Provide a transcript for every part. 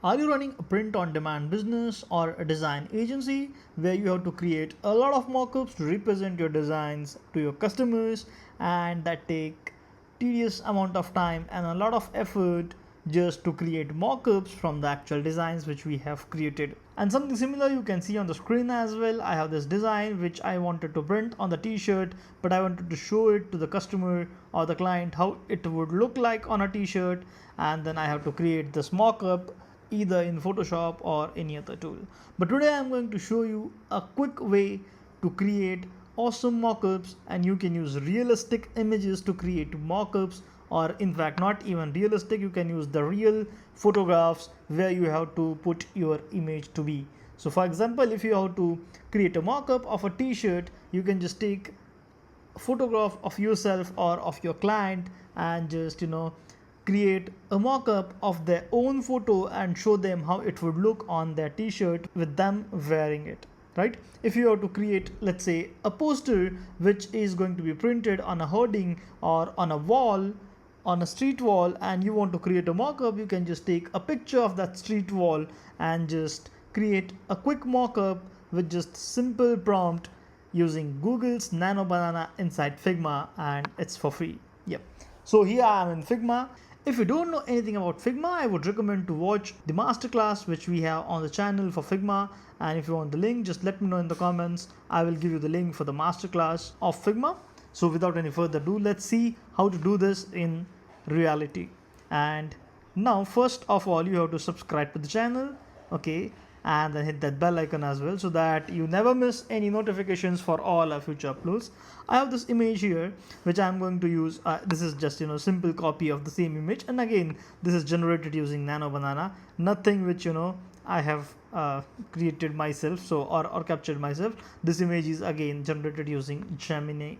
Are you running a print on demand business or a design agency where you have to create a lot of mockups to represent your designs to your customers, and that take tedious amount of time and a lot of effort just to create mockups from the actual designs which we have created? And something similar you can see on the screen as well. I have this design which I wanted to print on the t-shirt, but I wanted to show it to the customer or the client how it would look like on a t-shirt, and then I have to create this mockup either in Photoshop or any other tool. But today I'm going to show you a quick way to create awesome mockups, and you can use realistic images to create mockups, or in fact not even realistic, you can use the real photographs where you have to put your image to be. So for example, if you have to create a mockup of a t-shirt, you can just take a photograph of yourself or of your client and just create a mock-up of their own photo and show them how it would look on their t-shirt with them wearing it, right? If you have to create, let's say, a poster which is going to be printed on a hoarding or on a wall, on a street wall, and you want to create a mock-up, you can just take a picture of that street wall and just create a quick mock-up with just simple prompt using Google's Nano Banana inside Figma, and it's for free. Yep. So here I am in Figma. If you don't know anything about Figma, I would recommend to watch the masterclass which we have on the channel for Figma. And if you want the link, just let me know in the comments. I will give you the link for the masterclass of Figma. So without any further ado, let's see how to do this in reality. And now, first of all, you have to subscribe to the channel, okay? And then hit that bell icon as well so that you never miss any notifications for all our future uploads. I have this image here which I'm going to use. This is just simple copy of the same image, and again this is generated using Nano Banana, nothing which I have created myself, so or captured myself. This image is again generated using Gemini.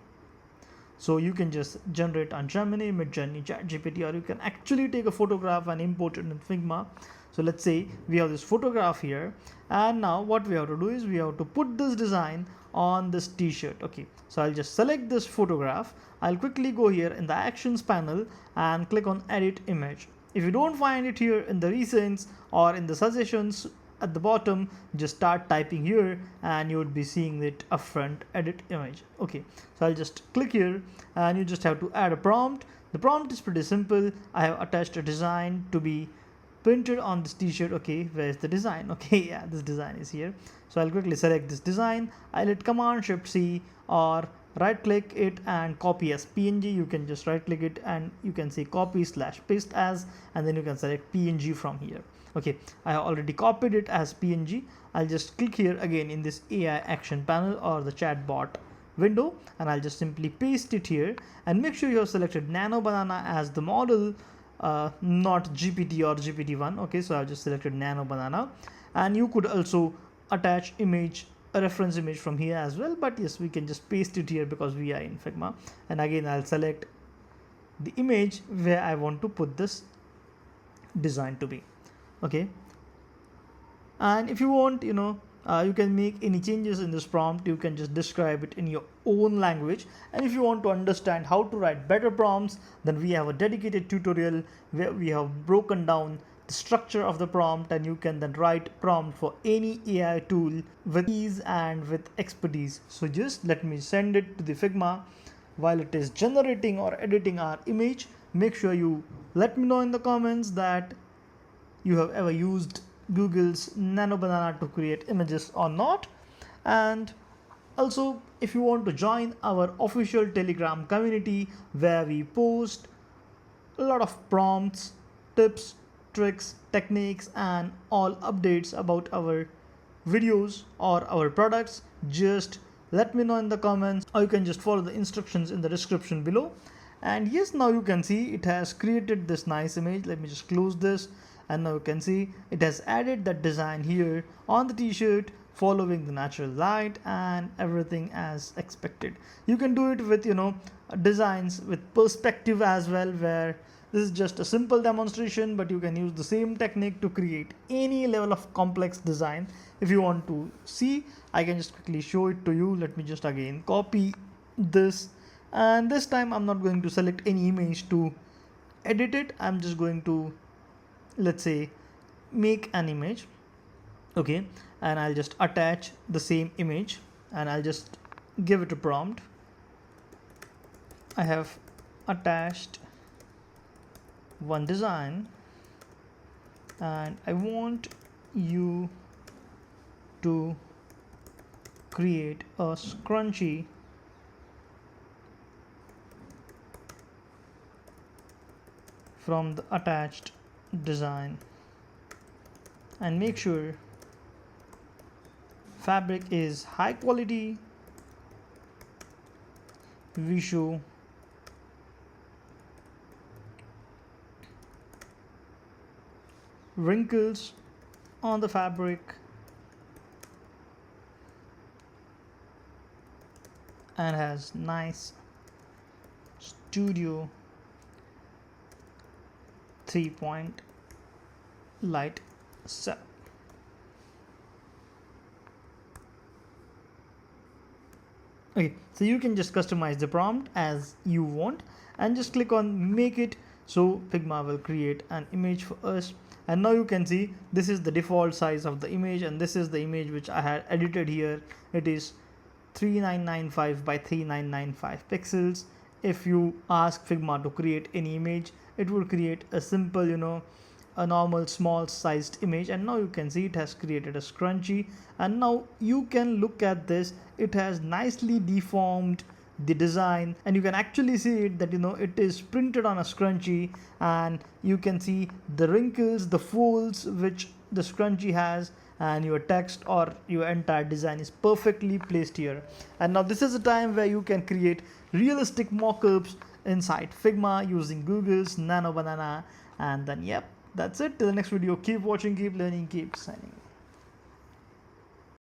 So you can just generate on Gemini, Midjourney, ChatGPT, or you can actually take a photograph and import it in Figma. So let's say we have this photograph here, and now what we have to do is we have to put this design on this t-shirt. Okay, so I'll just select this photograph. I'll quickly go here in the actions panel and click on edit image. If you don't find it here in the recents or in the suggestions at the bottom, just start typing here and you would be seeing it upfront, edit image. Okay, so I'll just click here and you just have to add a prompt. The prompt is pretty simple. I have attached a design to be printed on this t-shirt. Okay, where's the design? Okay, yeah, this design is here. So I'll quickly select this design. I'll hit Command Shift C or right click it and copy as PNG. You can just right click it and you can say copy / paste as, and then you can select PNG from here. Okay, I have already copied it as PNG. I'll just click here again in this AI action panel or the chatbot window, and I'll just simply paste it here, and make sure you have selected Nano Banana as the model, not GPT or GPT-1. Okay, so I've just selected Nano Banana, and you could also attach image, a reference image from here as well, but yes, we can just paste it here because we are in Figma. And again I'll select the image where I want to put this design to be. Okay, and if you want, you can make any changes in this prompt. You can just describe it in your own language, and if you want to understand how to write better prompts, then we have a dedicated tutorial where we have broken down the structure of the prompt, and you can then write prompt for any AI tool with ease and with expertise. So just let me send it to the Figma while it is generating or editing our image. Make sure you let me know in the comments that you have ever used Google's Nano Banana to create images or not. And also, if you want to join our official Telegram community where we post a lot of prompts, tips, tricks, techniques, and all updates about our videos or our products, just let me know in the comments, or you can just follow the instructions in the description below. And yes, now you can see it has created this nice image. Let me just close this. And now you can see it has added that design here on the t-shirt, following the natural light and everything as expected. You can do it with designs with perspective as well, where this is just a simple demonstration, but you can use the same technique to create any level of complex design. If you want to see, I can just quickly show it to you. Let me just again copy this, and this time I'm not going to select any image to edit it. I'm just going to, let's say, make an image. Okay, and I'll just attach the same image and I'll just give it a prompt. I have attached one design and I want you to create a scrunchie from the attached design, and make sure fabric is high quality, we show wrinkles on the fabric and has nice studio 3-point light set. Okay, so you can just customize the prompt as you want and just click on make it, so Figma will create an image for us. And now you can see this is the default size of the image, and this is the image which I had edited here. It is 3995 by 3995 pixels. If you ask Figma to create any image, it will create a simple, a normal small sized image. And now you can see it has created a scrunchie, and now you can look at this, it has nicely deformed the design, and you can actually see it that it is printed on a scrunchie, and you can see the wrinkles, the folds which the scrunchie has, and your text or your entire design is perfectly placed here. And now this is the time where you can create realistic mockups inside Figma using Google's Nano Banana. And then yep, that's it. Till the next video, keep watching, keep learning, keep signing.